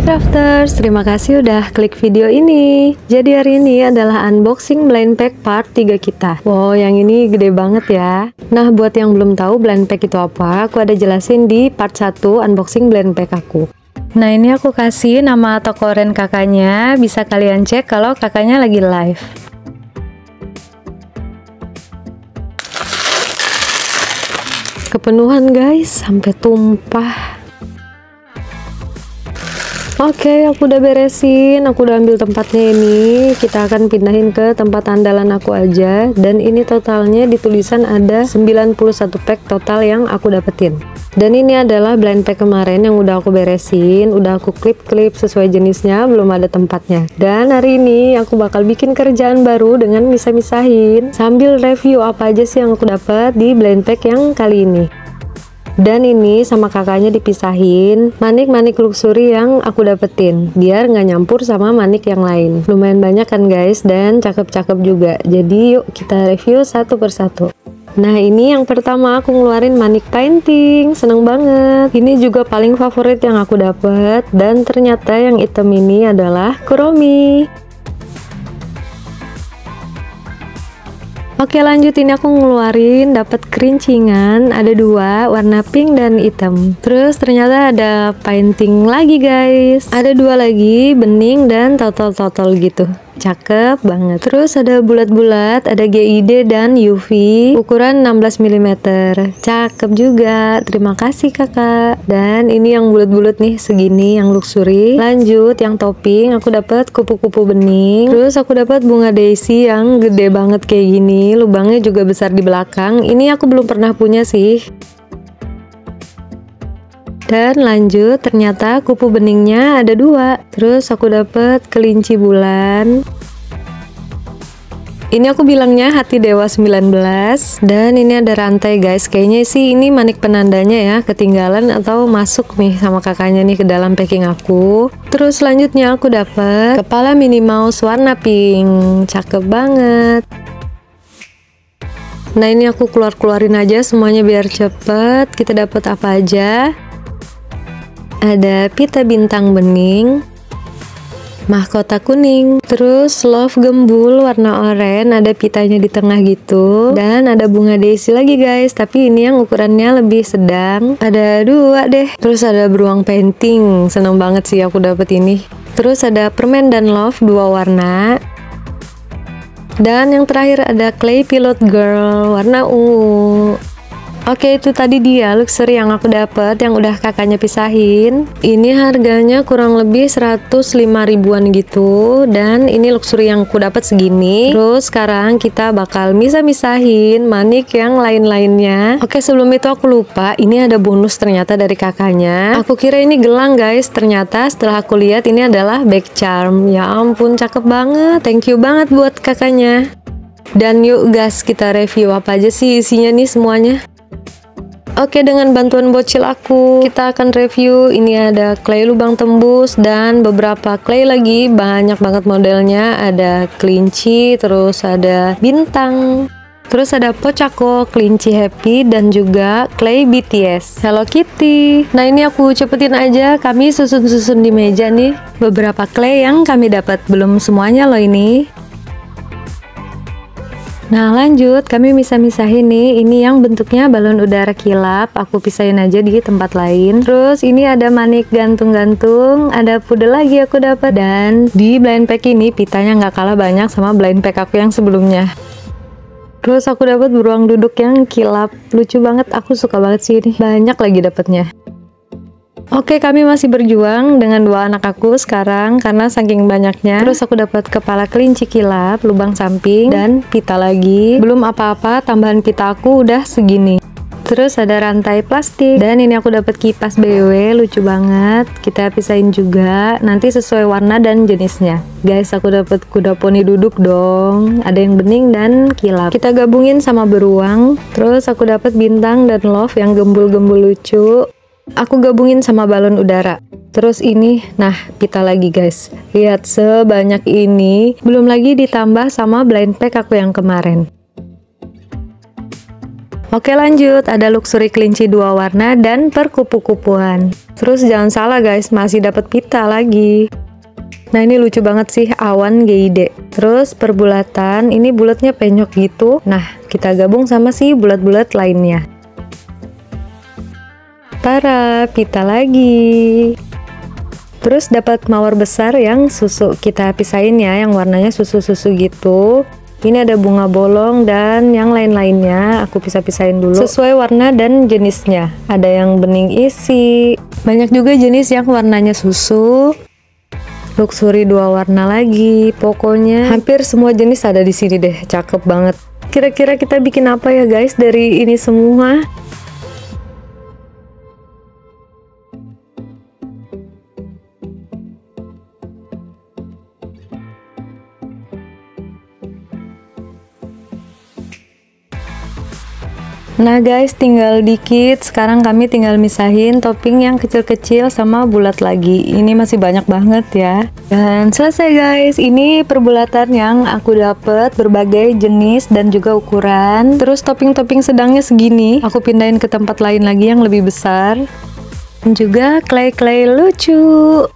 Crafters, terima kasih udah klik video ini. Jadi hari ini adalah unboxing blind pack part 3 kita. Wow, yang ini gede banget ya. Nah, buat yang belum tahu blind pack itu apa, aku ada jelasin di part 1 unboxing blind pack aku. Nah, ini aku kasih nama toko Ren kakaknya, bisa kalian cek kalau kakaknya lagi live. Kepenuhan guys, sampai tumpah. Oke, aku udah beresin, aku udah ambil tempatnya ini. Kita akan pindahin ke tempat andalan aku aja. Dan ini totalnya di tulisan ada 91 pack total yang aku dapetin. Dan ini adalah blind pack kemarin yang udah aku beresin, udah aku klip-klip sesuai jenisnya, belum ada tempatnya. Dan hari ini aku bakal bikin kerjaan baru dengan misah-misahin sambil review apa aja sih yang aku dapat di blind pack yang kali ini. Dan ini sama kakaknya dipisahin manik-manik luxury yang aku dapetin biar nggak nyampur sama manik yang lain. Lumayan banyak kan guys, dan cakep-cakep juga. Jadi yuk kita review satu persatu. Nah, ini yang pertama aku ngeluarin manik painting, seneng banget. Ini juga paling favorit yang aku dapet, dan ternyata yang hitam ini adalah Kuromi. Oke, lanjut, ini aku ngeluarin dapat kerincingan, ada 2 warna pink dan hitam. Terus ternyata ada painting lagi guys, ada 2 lagi, bening dan total gitu. Cakep banget. Terus ada bulat-bulat, ada GID dan UV ukuran 16 mm. Cakep juga. Terima kasih kakak. Dan ini yang bulat-bulat nih segini, yang luxury. Lanjut yang topping, aku dapat kupu-kupu bening. Terus aku dapat bunga daisy yang gede banget kayak gini. Lubangnya juga besar di belakang. Ini aku belum pernah punya sih. Dan lanjut, ternyata kupu beningnya ada 2. Terus aku dapet kelinci bulan. Ini aku bilangnya hati dewa 19. Dan ini ada rantai guys. Kayaknya sih ini manik penandanya ya, ketinggalan atau masuk nih sama kakaknya nih ke dalam packing aku. Terus selanjutnya aku dapet kepala Minnie Mouse warna pink. Cakep banget. Nah, ini aku keluarin aja semuanya biar cepet. Kita dapat apa aja? Ada pita bintang bening, mahkota kuning, terus love gembul warna oranye, ada pitanya di tengah gitu, dan ada bunga daisy lagi guys, tapi ini yang ukurannya lebih sedang, ada 2 deh. Terus ada beruang painting, seneng banget sih aku dapet ini. Terus ada permen dan love 2 warna. Dan yang terakhir ada clay pilot girl warna ungu. Oke, itu tadi dia luxury yang aku dapat yang udah kakaknya pisahin. Ini harganya kurang lebih 105 ribuan gitu, dan ini luxury yang aku dapat segini. Terus sekarang kita bakal misah-misahin manik yang lain-lainnya. Oke, sebelum itu aku lupa, ini ada bonus ternyata dari kakaknya. Aku kira ini gelang guys, ternyata setelah aku lihat ini adalah bag charm. Ya ampun, cakep banget. Thank you banget buat kakaknya. Dan yuk guys, kita review apa aja sih isinya nih semuanya. Oke, dengan bantuan bocil aku, kita akan review. Ini ada clay lubang tembus dan beberapa clay lagi, banyak banget modelnya. Ada kelinci, terus ada bintang, terus ada Pochako, kelinci happy, dan juga clay BTS Hello Kitty. Nah, ini aku cepetin aja, kami susun-susun di meja nih beberapa clay yang kami dapat, belum semuanya loh ini. Nah, lanjut, kami misah-misahin nih. Ini yang bentuknya balon udara kilap, aku pisahin aja di tempat lain. Terus ini ada manik gantung-gantung, ada pudel lagi aku dapat. Dan di blind pack ini pitanya nggak kalah banyak sama blind pack aku yang sebelumnya. Terus aku dapat beruang duduk yang kilap, lucu banget, aku suka banget sih ini. Banyak lagi dapatnya. Oke, kami masih berjuang dengan 2 anak aku sekarang karena saking banyaknya. Terus aku dapat kepala kelinci kilap, lubang samping, dan pita lagi. Belum apa-apa, tambahan pita aku udah segini. Terus ada rantai plastik, dan ini aku dapat kipas BW, lucu banget. Kita pisahin juga, nanti sesuai warna dan jenisnya. Guys, aku dapat kuda poni duduk dong. Ada yang bening dan kilap. Kita gabungin sama beruang. Terus aku dapat bintang dan love yang gembul-gembul lucu. Aku gabungin sama balon udara. Terus ini, nah pita lagi guys. Lihat sebanyak ini, belum lagi ditambah sama blind pack aku yang kemarin. Oke lanjut, ada luxury kelinci 2 warna dan perkupu-kupuan. Terus jangan salah guys, masih dapat pita lagi. Nah ini lucu banget sih, awan GID. Terus perbulatan, ini bulatnya penyok gitu. Nah kita gabung sama si bulat-bulat lainnya. Tara, pita lagi. Terus dapat mawar besar yang susu. Kita pisahin ya, yang warnanya susu-susu gitu. Ini ada bunga bolong dan yang lain-lainnya. Aku pisah-pisahin dulu sesuai warna dan jenisnya. Ada yang bening isi. Banyak juga jenis yang warnanya susu. Luxury 2 warna lagi. Pokoknya hampir semua jenis ada di sini deh. Cakep banget. Kira-kira kita bikin apa ya guys dari ini semua? Nah guys, tinggal dikit. Sekarang kami tinggal misahin topping yang kecil-kecil sama bulat lagi. Ini masih banyak banget ya. Dan selesai guys. Ini perbulatan yang aku dapat berbagai jenis dan juga ukuran. Terus topping-topping sedangnya segini. Aku pindahin ke tempat lain lagi yang lebih besar. Dan juga clay-clay lucu.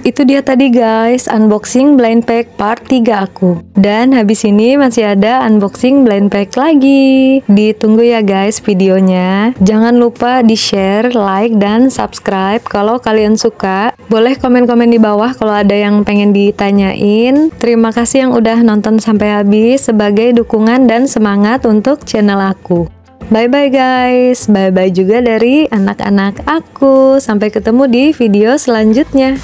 Itu dia tadi guys, unboxing blind pack part 3 aku. Dan habis ini masih ada unboxing blind pack lagi. Ditunggu ya guys videonya. Jangan lupa di share, like, dan subscribe kalau kalian suka. Boleh komen-komen di bawah kalau ada yang pengen ditanyain. Terima kasih yang udah nonton sampai habis sebagai dukungan dan semangat untuk channel aku. Bye-bye guys, bye-bye juga dari anak-anak aku. Sampai ketemu di video selanjutnya.